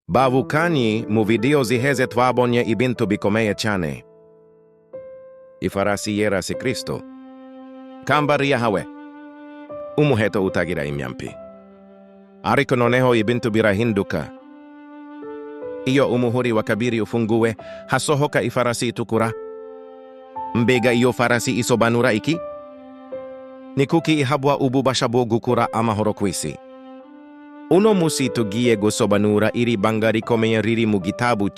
Bavukani mu video ziheze twabonye ibintu bikomeye cyane. Ifarasi yera si Kristo. Ikamba ryahawe. Umuheto utagira imyampi. Ariko noneho ibintu birahinduka. Iyo umuhuri wa kabiri ufunguwe, hasohoka Ifarasi Itukura. Mbega iyo farasi Isobanura iki? Ni kuki ihabwa ububasha bwo gukura amahoro kw'isi. Uno musi tugiye gusobanura iri banga rikomeye riri mu gitabu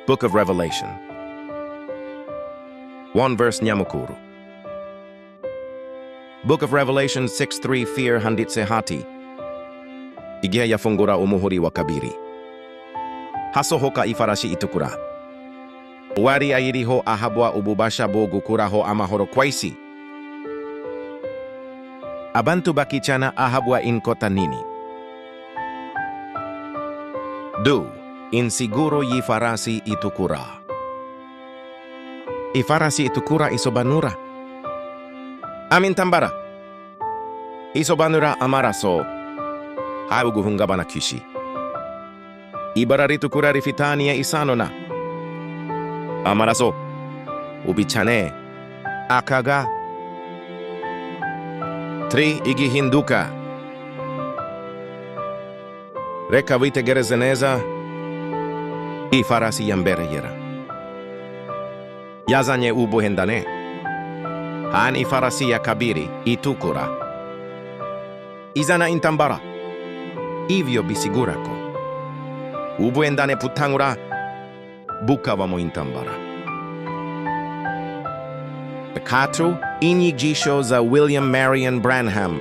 Book of Revelation. 1 verse nyamukuru. Book of Revelation 6:3 handitse hati. Igihe yafungura umuhuri wa kabiri. Hasohoka Ifarasi Itukura. Wari ayiriho ahabwa ububasha bwo gukuraho amahoro kw'isi. Abantu bakichana ahabwa inkota nini? Insiguro y'ifarasi Itukura. Ifarasi Itukura Isobanura. Ntambara. Isobanura amaraso. Hawe guhungabana kw'isi. Ibara ritukura rifitaniye isano na amaraso, ubicane, akaga. 3 igihinduka. Reka witegereze neza. Ifarasi ya mbere yera. Yazanye ubuhendanyi. Han ifarasi ya kabiri Itukura. Izana Ntambara. Ivyo bisigura ko ubuhendanyi butangura bukaba mu Ntambara. 4 inyigisho za William Marrion Branham.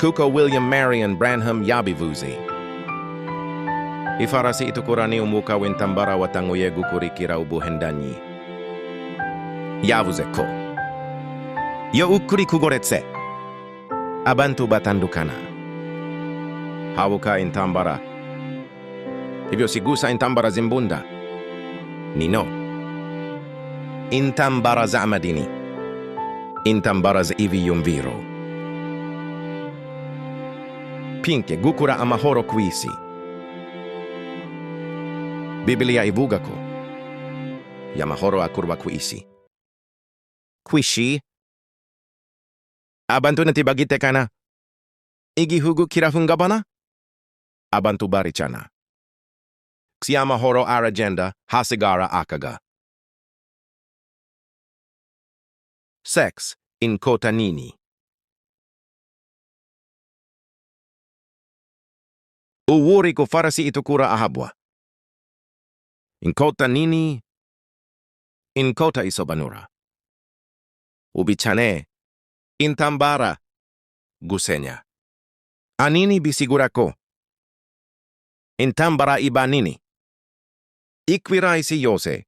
Kuko William Marrion Branham yabivuze. Ifarasi Itukura ni umuka w'Intambara watanguye gukurikira ubuhendanyi. Yavuze ko iyo ukuri kugoretse, abantu batandukana. Habuka Ntambara. Ibyo si gusa Intambara z'imbunda. Nino. Intambara z'amadini. Intambara z'ibiyumviro. Pinke gukura amahoro kw'isi. Biblia ivuga ko y'amahoro akurwa kw'isi. Kw'isi abantu ntibagitekana. Igihugu kirahungabana. Abantu baricana. Si amahoro aragenda hasigara akaga. Sex inkota nini. Uwuri ko Farasi Itukura ahabwa. Inkota nini. Inkota Isobanura. Ubicane. Ntambara. Gusenya. Anini bisigura ko. Ntambara iba nini. Ikwiraisi yose.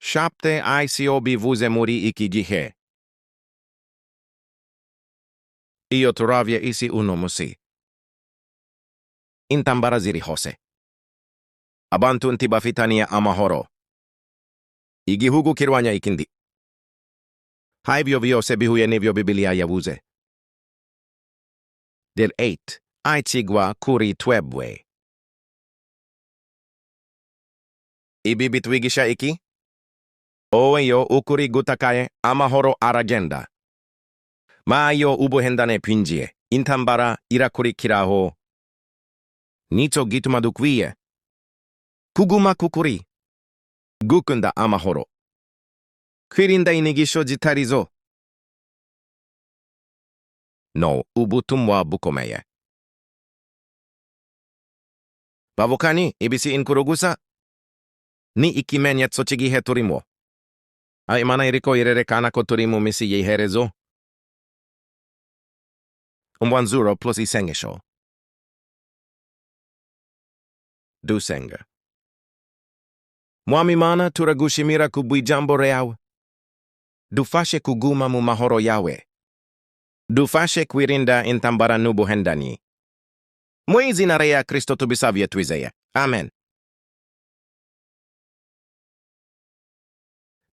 Shapte ICO bivuze muri iki gihe. Iyo turavye isi uno musi. Ntambara ziri hose. Abantu ntibafitaniye amahoro. Igihugu kirwanya ikindi. Haivyo vyose bihuye n'ivyo Biblia yavuze. 8 aitigwa kuri twebwe. Ibi bitwigisha iki? Oweyo ukuri gutakaye amahoro aragenda. Mayo ubuhendanyi pinjiye. Ntambara irakurikiraho. Nico gituma dukwiye kuguma kukuri. Gukunda amahoro. Kwirinda inyigisho zitarizo. No ubutumwa bukomeye. Bavukani ibisi inkuru gusa ni ikimenyetso cy'igihe turimo. Imana iriko irerekana ko turi mu misi y'iherezo. Umwanzuro plus isengesho. Dusenga. Mwami Mana, turagushimira kubw'ijambo ryawe. Dufashe kuguma mu mahoro yawe. Dufashe kwirinda Ntambara n'ubuhendanyi. Mu izina rya Kristo tubisavye twizeye. Amen.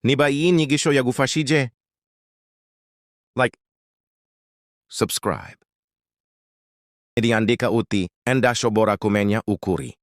Niba iyi nyigisho yagufashije, like, subscribe. Idiandika uti endasho bora kumenya ukuri.